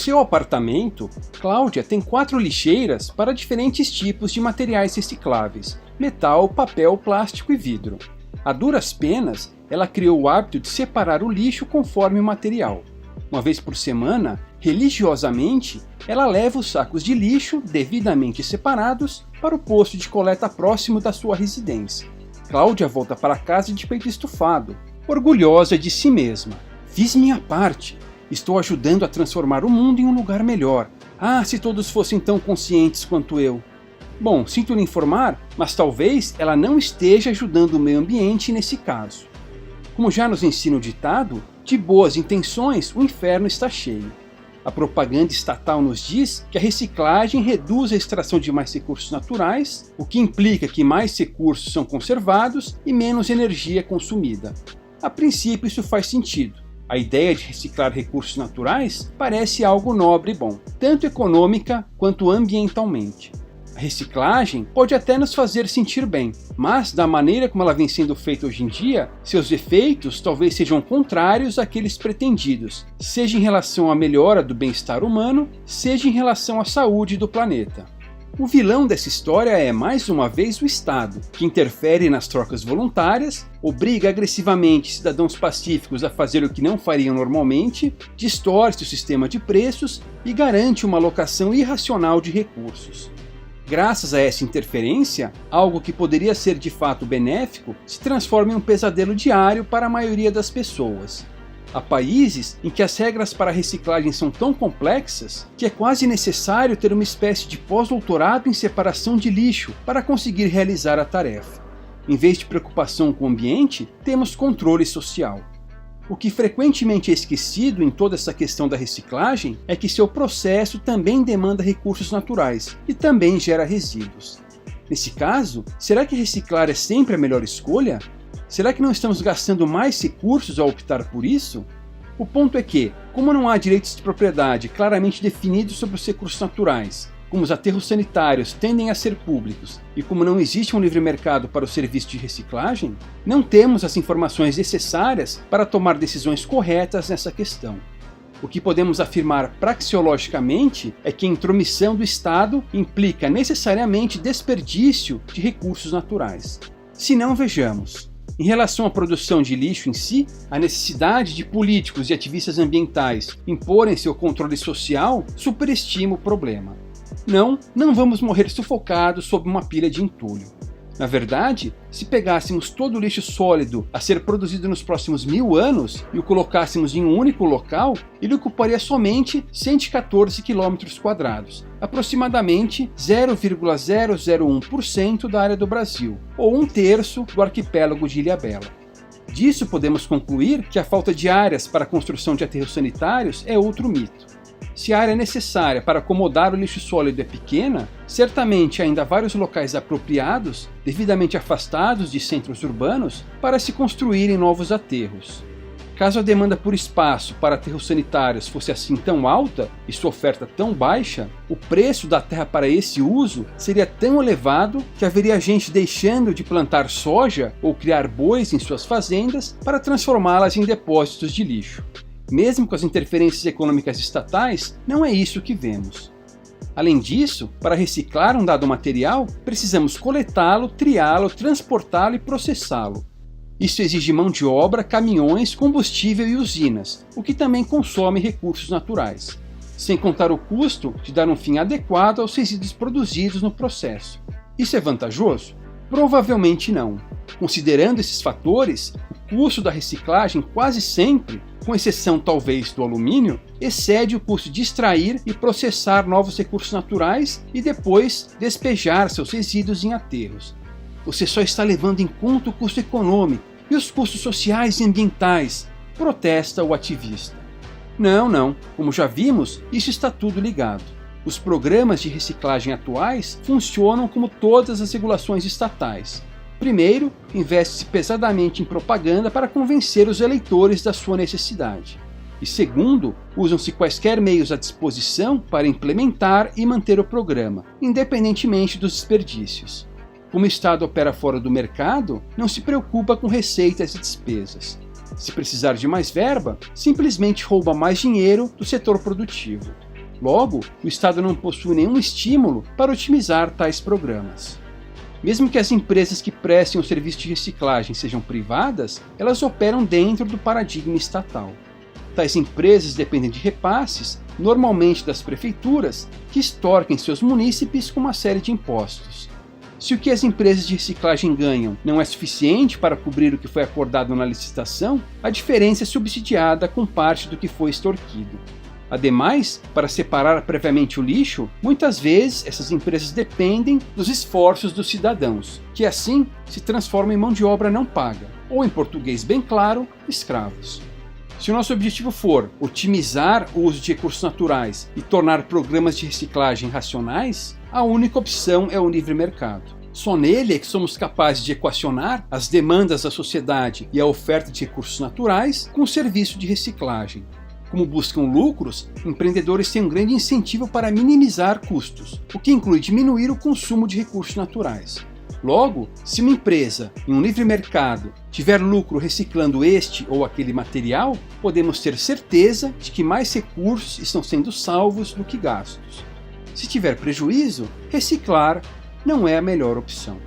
seu apartamento, Cláudia tem 4 lixeiras para diferentes tipos de materiais recicláveis: metal, papel, plástico e vidro. A duras penas, ela criou o hábito de separar o lixo conforme o material. Uma vez por semana, religiosamente, ela leva os sacos de lixo, devidamente separados, para o posto de coleta próximo da sua residência. Cláudia volta para casa de peito estufado, orgulhosa de si mesma. Fiz minha parte. Estou ajudando a transformar o mundo em um lugar melhor. Ah, se todos fossem tão conscientes quanto eu. Bom, sinto lhe informar, mas talvez ela não esteja ajudando o meio ambiente nesse caso. Como já nos ensina o ditado, de boas intenções o inferno está cheio. A propaganda estatal nos diz que a reciclagem reduz a extração de mais recursos naturais, o que implica que mais recursos são conservados e menos energia é consumida. A princípio isso faz sentido. A ideia de reciclar recursos naturais parece algo nobre e bom, tanto econômica quanto ambientalmente. A reciclagem pode até nos fazer sentir bem, mas da maneira como ela vem sendo feita hoje em dia, seus efeitos talvez sejam contrários àqueles pretendidos, seja em relação à melhora do bem-estar humano, seja em relação à saúde do planeta. O vilão dessa história é, mais uma vez, o Estado, que interfere nas trocas voluntárias, obriga agressivamente cidadãos pacíficos a fazer o que não fariam normalmente, distorce o sistema de preços e garante uma alocação irracional de recursos. Graças a essa interferência, algo que poderia ser de fato benéfico se transforma em um pesadelo diário para a maioria das pessoas. Há países em que as regras para a reciclagem são tão complexas que é quase necessário ter uma espécie de pós-doutorado em separação de lixo para conseguir realizar a tarefa. Em vez de preocupação com o ambiente, temos controle social. O que frequentemente é esquecido em toda essa questão da reciclagem é que seu processo também demanda recursos naturais e também gera resíduos. Nesse caso, será que reciclar é sempre a melhor escolha? Será que não estamos gastando mais recursos ao optar por isso? O ponto é que, como não há direitos de propriedade claramente definidos sobre os recursos naturais, como os aterros sanitários tendem a ser públicos e como não existe um livre mercado para o serviço de reciclagem, não temos as informações necessárias para tomar decisões corretas nessa questão. O que podemos afirmar praxeologicamente é que a intromissão do Estado implica necessariamente desperdício de recursos naturais. Se não, vejamos. Em relação à produção de lixo em si, a necessidade de políticos e ativistas ambientais imporem seu controle social superestima o problema. Não vamos morrer sufocados sob uma pilha de entulho. Na verdade, se pegássemos todo o lixo sólido a ser produzido nos próximos 1000 anos e o colocássemos em um único local, ele ocuparia somente 114 km², aproximadamente 0,001% da área do Brasil, ou 1/3 do arquipélago de Ilhabela. Disso podemos concluir que a falta de áreas para a construção de aterros sanitários é outro mito. Se a área necessária para acomodar o lixo sólido é pequena, certamente ainda há vários locais apropriados, devidamente afastados de centros urbanos, para se construírem novos aterros. Caso a demanda por espaço para aterros sanitários fosse assim tão alta e sua oferta tão baixa, o preço da terra para esse uso seria tão elevado que haveria gente deixando de plantar soja ou criar bois em suas fazendas para transformá-las em depósitos de lixo. Mesmo com as interferências econômicas estatais, não é isso que vemos. Além disso, para reciclar um dado material, precisamos coletá-lo, triá-lo, transportá-lo e processá-lo. Isso exige mão de obra, caminhões, combustível e usinas, o que também consome recursos naturais, sem contar o custo de dar um fim adequado aos resíduos produzidos no processo. Isso é vantajoso? Provavelmente não. Considerando esses fatores, o custo da reciclagem quase sempre, com exceção talvez do alumínio, excede o custo de extrair e processar novos recursos naturais e depois despejar seus resíduos em aterros. Você só está levando em conta o custo econômico e os custos sociais e ambientais, protesta o ativista. Não, como já vimos, isso está tudo ligado. Os programas de reciclagem atuais funcionam como todas as regulações estatais. Primeiro, investe-se pesadamente em propaganda para convencer os eleitores da sua necessidade. E segundo, usam-se quaisquer meios à disposição para implementar e manter o programa, independentemente dos desperdícios. Como o Estado opera fora do mercado, não se preocupa com receitas e despesas. Se precisar de mais verba, simplesmente rouba mais dinheiro do setor produtivo. Logo, o Estado não possui nenhum estímulo para otimizar tais programas. Mesmo que as empresas que prestem o serviço de reciclagem sejam privadas, elas operam dentro do paradigma estatal. Tais empresas dependem de repasses, normalmente das prefeituras, que extorquem seus munícipes com uma série de impostos. Se o que as empresas de reciclagem ganham não é suficiente para cobrir o que foi acordado na licitação, a diferença é subsidiada com parte do que foi extorquido. Ademais, para separar previamente o lixo, muitas vezes essas empresas dependem dos esforços dos cidadãos, que assim se transformam em mão de obra não paga, ou em português bem claro, escravos. Se o nosso objetivo for otimizar o uso de recursos naturais e tornar programas de reciclagem racionais, a única opção é o livre mercado. Só nele é que somos capazes de equacionar as demandas da sociedade e a oferta de recursos naturais com o serviço de reciclagem. Como buscam lucros, empreendedores têm um grande incentivo para minimizar custos, o que inclui diminuir o consumo de recursos naturais. Logo, se uma empresa, em um livre mercado, tiver lucro reciclando este ou aquele material, podemos ter certeza de que mais recursos estão sendo salvos do que gastos. Se tiver prejuízo, reciclar não é a melhor opção.